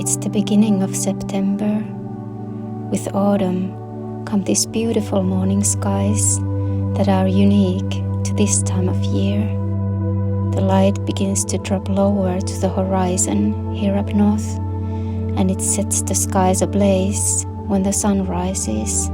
It's the beginning of September. With autumn come these beautiful morning skies that are unique to this time of year. The light begins to drop lower to the horizon here up north, and it sets the skies ablaze when the sun rises.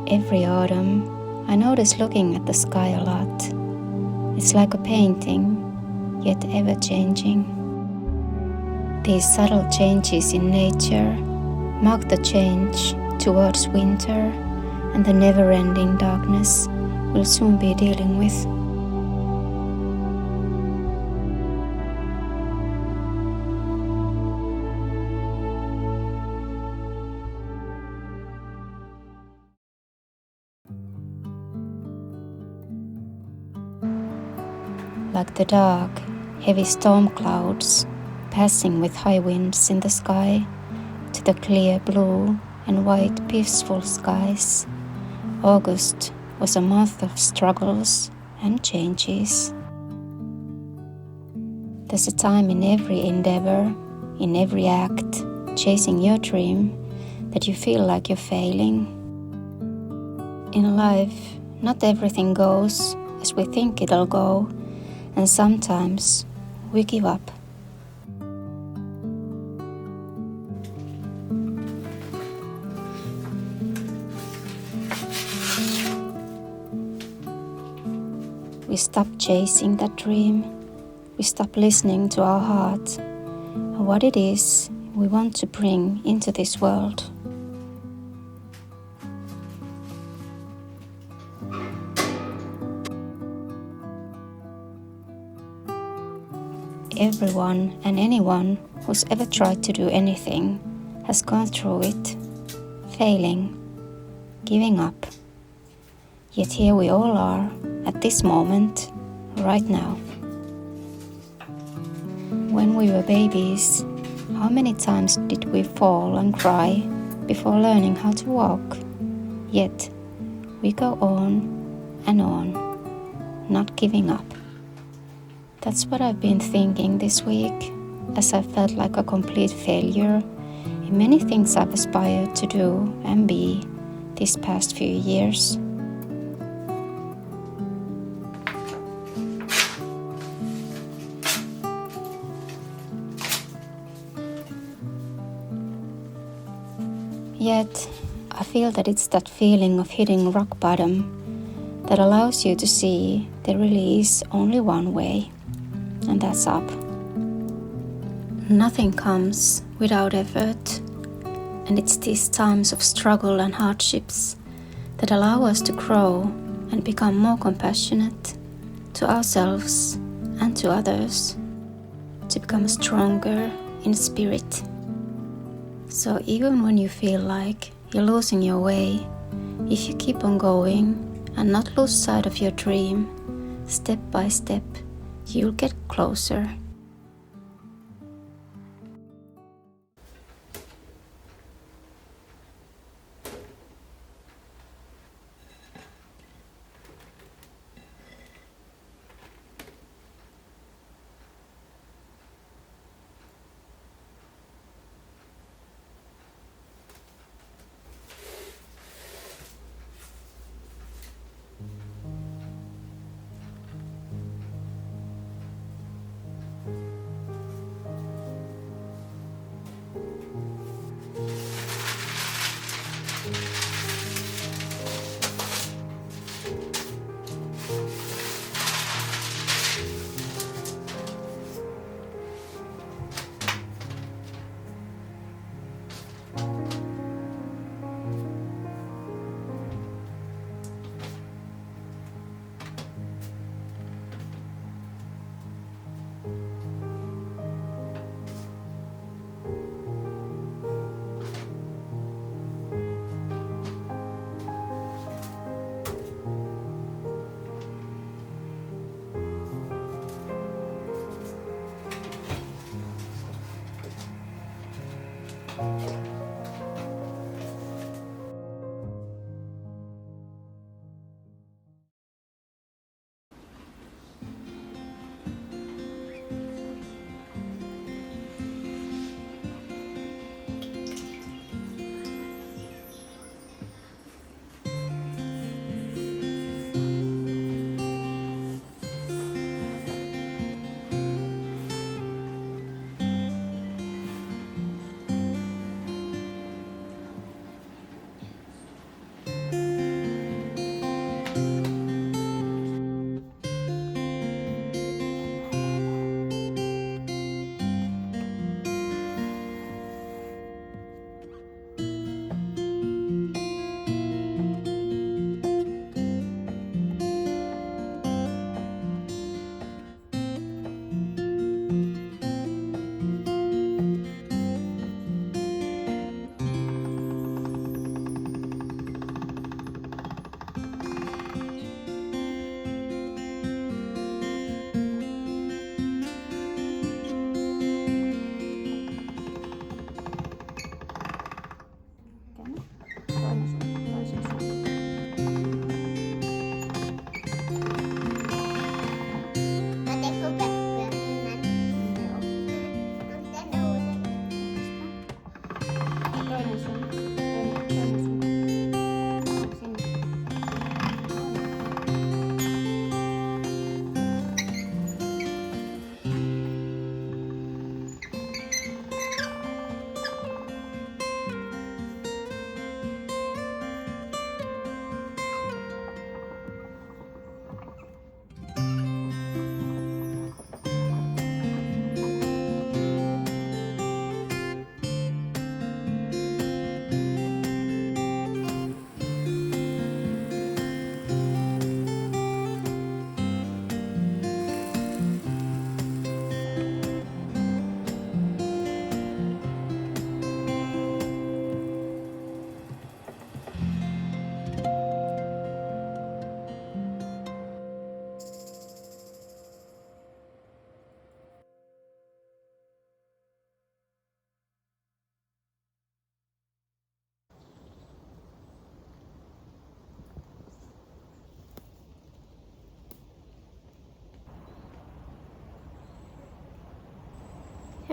Every autumn, I notice looking at the sky a lot. It's like a painting, yet ever-changing. These subtle changes in nature mark the change towards winter and the never-ending darkness we'll soon be dealing with. Like the dark, heavy storm clouds passing with high winds in the sky to the clear blue and white peaceful skies, August was a month of struggles and changes. There's a time in every endeavor, in every act, chasing your dream, that you feel like you're failing. In life, not everything goes as we think it'll go, and sometimes we give up. We stop chasing that dream. We stop listening to our heart and what it is we want to bring into this world. Everyone and anyone who's ever tried to do anything has gone through it, failing, giving up. Yet here we all are at this moment, right now. When we were babies, how many times did we fall and cry before learning how to walk? Yet we go on and on, not giving up. That's what I've been thinking this week, as I felt like a complete failure in many things I've aspired to do and be these past few years. Yet, I feel that it's that feeling of hitting rock bottom that allows you to see there really is only one way, and that's up. Nothing comes without effort, and it's these times of struggle and hardships that allow us to grow and become more compassionate to ourselves and to others, to become stronger in spirit. So even when you feel like you're losing your way, if you keep on going and not lose sight of your dream, step by step, you'll get closer.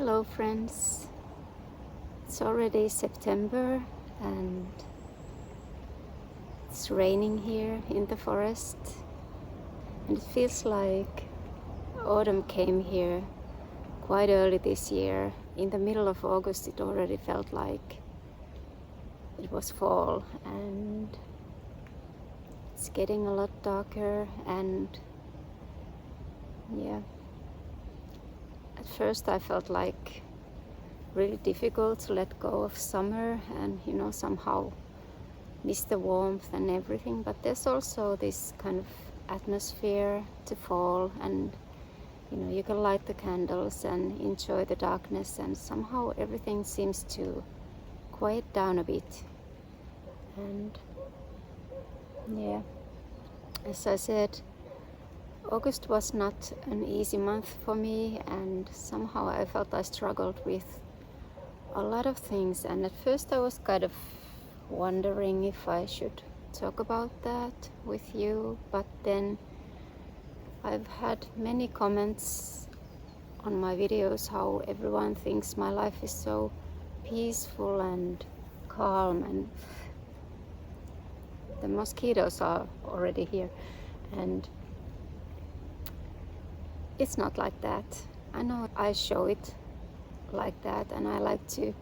Hello friends, it's already September and it's raining here in the forest, and it feels like autumn came here quite early this year. In the middle of August it already felt like it was fall, and it's getting a lot darker. And yeah, at first I felt like really difficult to let go of summer and somehow miss the warmth and everything, but there's also this kind of atmosphere to fall, and you can light the candles and enjoy the darkness, and somehow everything seems to quiet down a bit. And yeah, as I said, August was not an easy month for me, and somehow I felt I struggled with a lot of things. And at first I was kind of wondering if I should talk about that with you, but then I've had many comments on my videos how everyone thinks my life is so peaceful and calm, and the mosquitoes are already here, and it's not like that. I know I show it like that, and I like to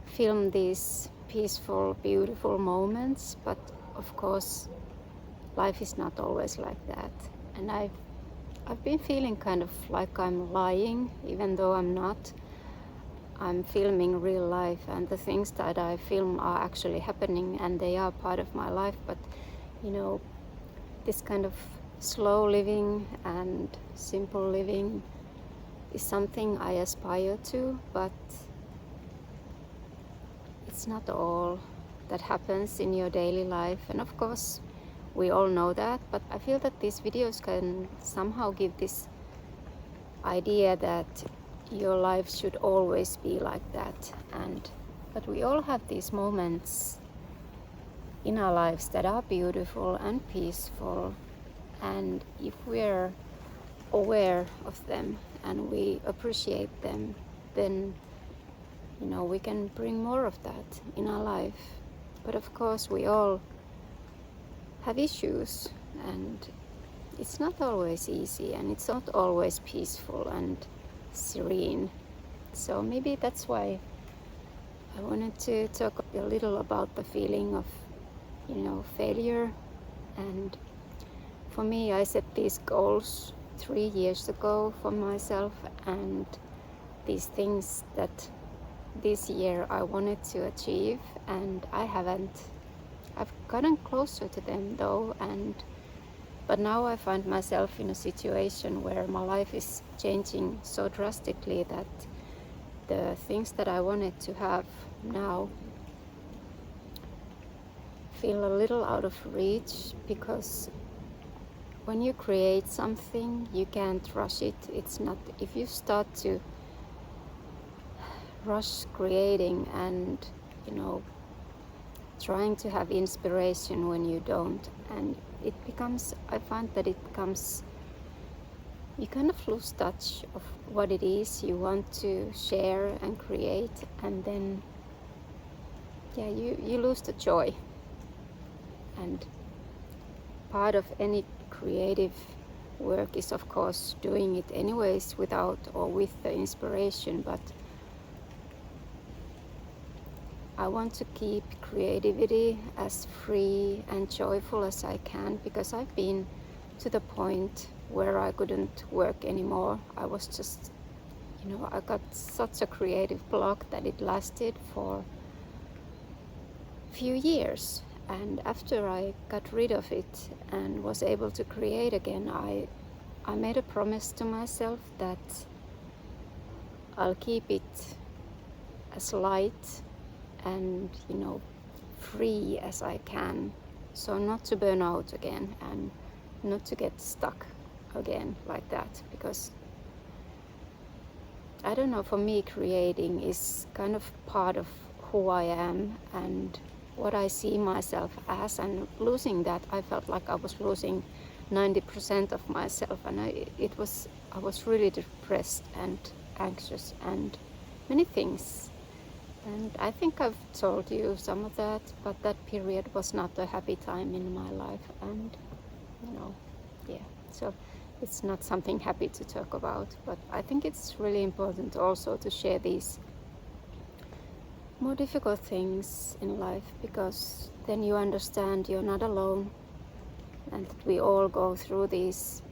film these peaceful, beautiful moments, but of course life is not always like that. And I've been feeling kind of like I'm lying, even though I'm not. I'm filming real life, and the things that I film are actually happening and they are part of my life. But this kind of slow living and simple living is something I aspire to, but it's not all that happens in your daily life. And of course we all know that, but I feel that these videos can somehow give this idea that your life should always be like that. But we all have these moments in our lives that are beautiful and peaceful, and if we're aware of them and we appreciate them, then we can bring more of that in our life. But of course we all have issues, and it's not always easy, and it's not always peaceful and serene. So maybe that's why I wanted to talk a little about the feeling of failure. And for me, I set these goals 3 years ago for myself, and these things that this year I wanted to achieve, and I haven't. I've gotten closer to them though, but now I find myself in a situation where my life is changing so drastically that the things that I wanted to have now feel a little out of reach, because when you create something you can't rush it. It's not, if you start to rush creating and trying to have inspiration when you don't, and it becomes, I find that it becomes, you kind of lose touch of what it is you want to share and create, and then you lose the joy. And part of any creative work is of course doing it anyways without or with the inspiration, but I want to keep creativity as free and joyful as I can, because I've been to the point where I couldn't work anymore. I was just, I got such a creative block that it lasted for a few years. And after I got rid of it and was able to create again, I made a promise to myself that I'll keep it as light and free as I can, so not to burn out again and not to get stuck again like that. Because I don't know, for me creating is kind of part of who I am and what I see myself as, and losing that, I felt like I was losing 90% of myself, and I was really depressed and anxious, and many things. And I think I've told you some of that, but that period was not a happy time in my life. And, yeah, so it's not something happy to talk about. But I think it's really important also to share these more difficult things in life, because then you understand you're not alone, and that we all go through these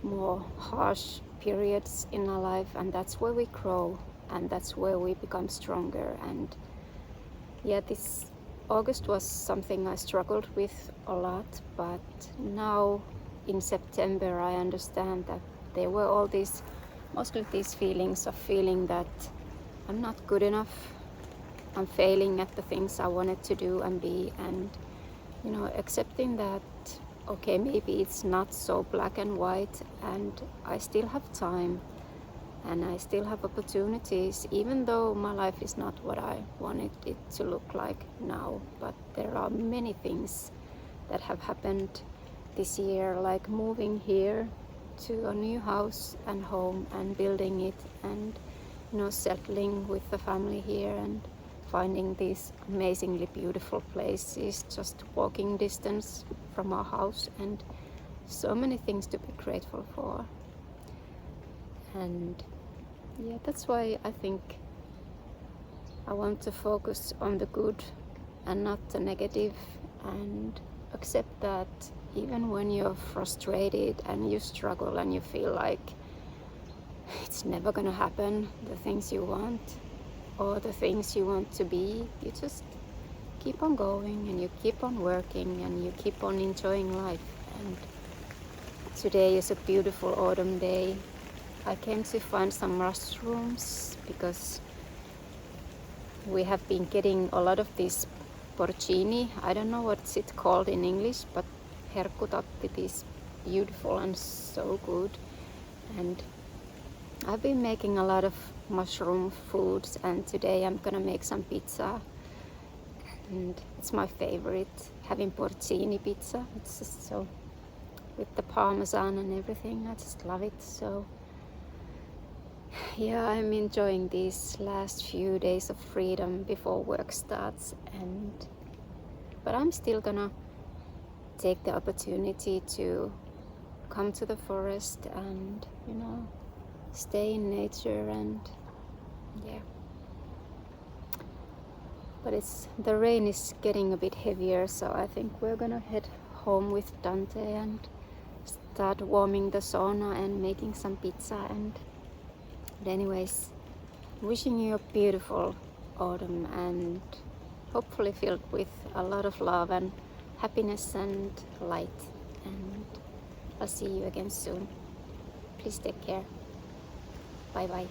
more harsh periods in our life, and that's where we grow, and that's where we become stronger. And yeah, this August was something I struggled with a lot, but now in September I understand that there were all these, mostly these feelings of feeling that I'm not good enough, I'm failing at the things I wanted to do and be, and accepting that, okay, maybe it's not so black and white, and I still have time, and I still have opportunities, even though my life is not what I wanted it to look like now. But there are many things that have happened this year, like moving here to a new house and home and building it, and settling with the family here, and finding these amazingly beautiful places just walking distance from our house, and so many things to be grateful for. And yeah, that's why I think I want to focus on the good and not the negative, and accept that even when you're frustrated and you struggle and you feel like it's never gonna happen, the things you want or the things you want to be, you just keep on going, and you keep on working, and you keep on enjoying life. And today is a beautiful autumn day. I came to find some mushrooms because we have been getting a lot of these porcini. I don't know what's it called in English, but herkkutat is beautiful and so good. And I've been making a lot of mushroom foods, and today I'm gonna make some pizza. And it's my favorite, having porcini pizza. It's just so, with the parmesan and everything, I just love it. So yeah, I'm enjoying these last few days of freedom before work starts, but I'm still gonna take the opportunity to come to the forest and stay in nature. And yeah, but the rain is getting a bit heavier, so I think we're gonna head home with Dante and start warming the sauna and making some pizza. But anyways, wishing you a beautiful autumn, and hopefully filled with a lot of love and happiness and light. And I'll see you again soon. Please take care. Bye bye.